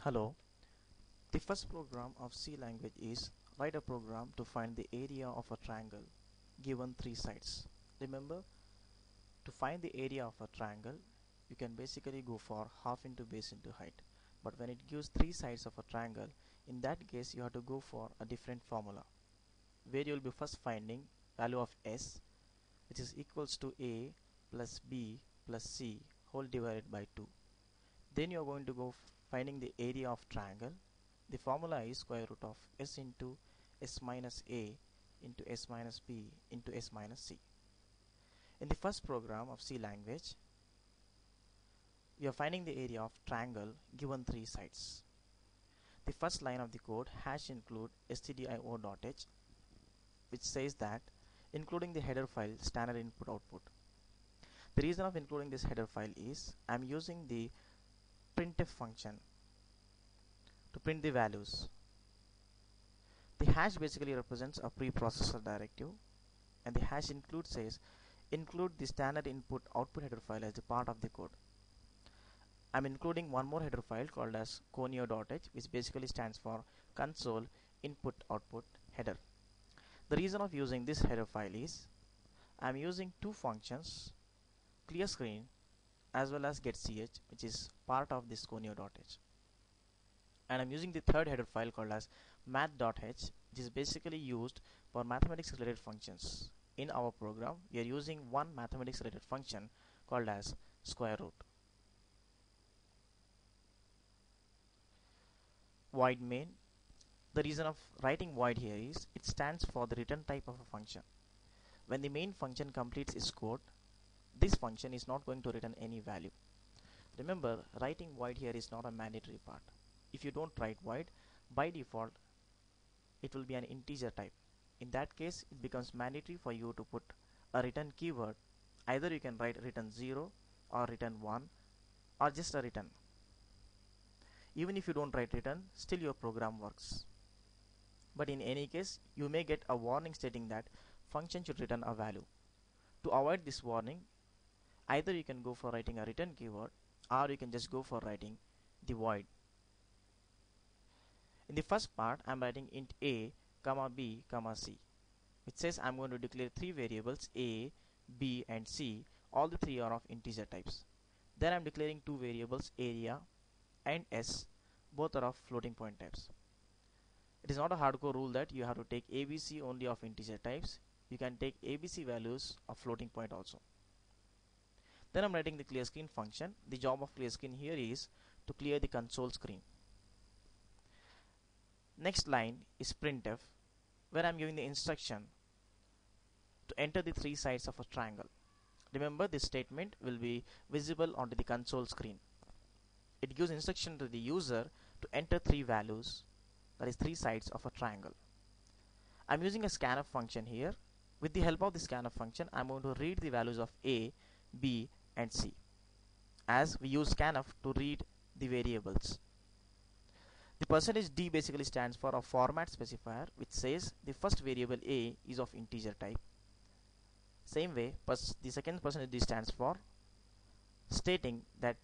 Hello. The first program of C language is write a program to find the area of a triangle given three sides. Remember, to find the area of a triangle, you can basically go for half into base into height. But when it gives three sides of a triangle, in that case you have to go for a different formula, where you will be first finding value of S, which is equals to A plus B plus C whole divided by 2. Then you are going to go finding the area of triangle. The formula is square root of s into s minus a into s minus b into s minus c. In the first program of C language, we are finding the area of triangle given three sides. The first line of the code hash include stdio.h, which says that including the header file standard input output. The reason of including this header file is I am using the printf function to print the values. The hash basically represents a preprocessor directive, and the hash include says include the standard input output header file as the part of the code. I'm including one more header file called as conio.h, which basically stands for console input output header. The reason of using this header file is I'm using two functions, clear screen as well as getch, which is part of this conio.h. And I'm using the third header file called as math.h, which is basically used for mathematics related functions. In our program, we are using one mathematics related function called as square root. Void main. The reason of writing void here is it stands for the return type of a function. When the main function completes its code, this function is not going to return any value. Remember, writing void here is not a mandatory part. If you don't write void, by default it will be an integer type. In that case, it becomes mandatory for you to put a return keyword. Either you can write return 0 or return 1 or just a return. Even if you don't write return, still your program works. But in any case, you may get a warning stating that function should return a value. To avoid this warning, either you can go for writing a return keyword or you can just go for writing the void. In the first part, I am writing int a, comma b, comma c, which says I am going to declare three variables a, b and c. All the three are of integer types. Then I am declaring two variables area and s, both are of floating point types. It is not a hardcore rule that you have to take abc only of integer types. You can take abc values of floating point also. Then I am writing the clear screen function. The job of clear screen here is to clear the console screen. Next line is printf, where I am giving the instruction to enter the three sides of a triangle. Remember, this statement will be visible onto the console screen. It gives instruction to the user to enter three values, that is three sides of a triangle. I am using a scanf function here. With the help of the scanf function, I am going to read the values of a, b and c, as we use scanf to read the variables. The percentage %d basically stands for a format specifier, which says the first variable a is of integer type. Same way, the second %d stands for stating that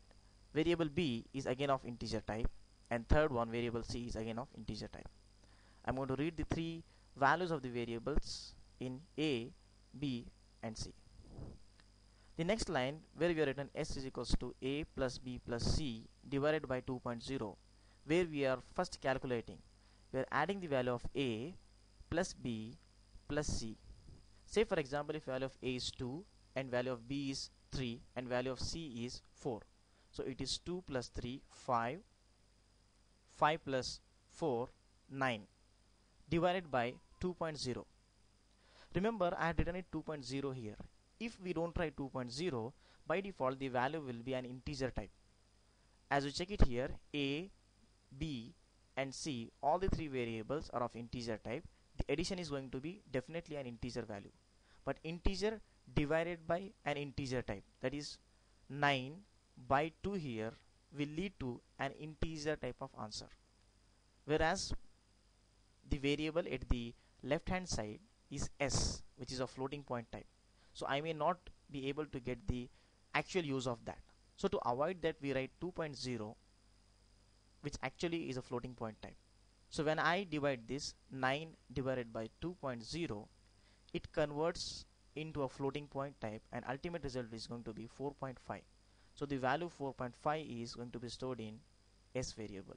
variable b is again of integer type, and third one, variable c, is again of integer type. I'm going to read the three values of the variables in a, b and c. The next line, where we have written s is equals to a plus b plus c divided by 2.0, where we are first calculating. We are adding the value of a plus b plus c. Say for example, if value of a is 2 and value of b is 3 and value of c is 4. So it is 2 plus 3, 5, 5 plus 4, 9, divided by 2.0. Remember, I had written it 2.0 here. If we don't try 2.0, by default the value will be an integer type. As you check it here, a, b and c, all the three variables are of integer type. The addition is going to be definitely an integer value, but integer divided by an integer type, that is 9 by 2 here, will lead to an integer type of answer, whereas the variable at the left hand side is s, which is a floating point type. So I may not be able to get the actual use of that. So to avoid that, we write 2.0, which actually is a floating point type. So when I divide this 9 divided by 2.0, it converts into a floating point type, and ultimate result is going to be 4.5. So the value 4.5 is going to be stored in S variable.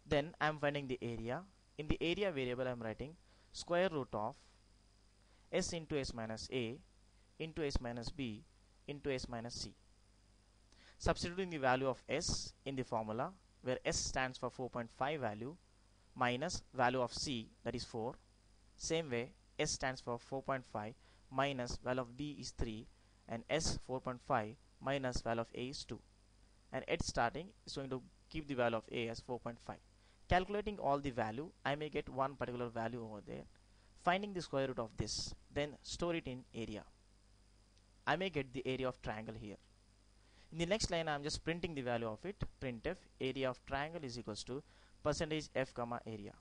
Then I am finding the area. In the area variable I am writing square root of S into S minus A into S minus B into S minus C. Substituting the value of S in the formula, where S stands for 4.5 value minus value of C, that is 4. Same way, S stands for 4.5 minus value of B is 3, and S 4.5 minus value of A is 2. And at starting is going to keep the value of A as 4.5. Calculating all the value, I may get one particular value over there. Finding the square root of this, then store it in area. I may get the area of triangle here. In the next line I am just printing the value of it. Printf area of triangle is equals to percentage f comma area.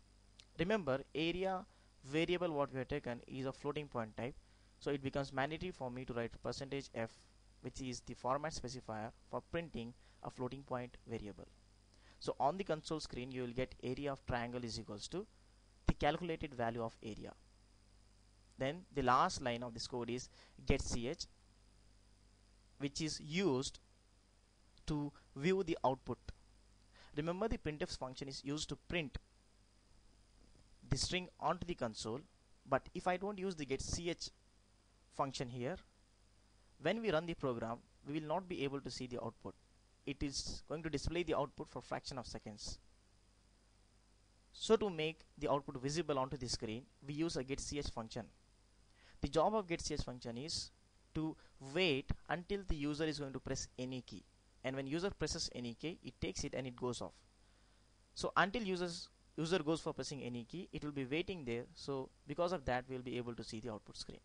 Remember, area variable what we have taken is a floating point type, so it becomes mandatory for me to write percentage f, which is the format specifier for printing a floating point variable. So on the console screen you will get area of triangle is equals to the calculated value of area. Then the last line of this code is getch, which is used to view the output. Remember, the printf function is used to print the string onto the console, but if I don't use the getch function here, when we run the program we will not be able to see the output. It is going to display the output for fraction of seconds. So to make the output visible onto the screen, we use a getch function. The job of getch function is to wait until the user is going to press any key, and when user presses any key, it takes it and it goes off. So until user goes for pressing any key, it will be waiting there. So because of that, we will be able to see the output screen.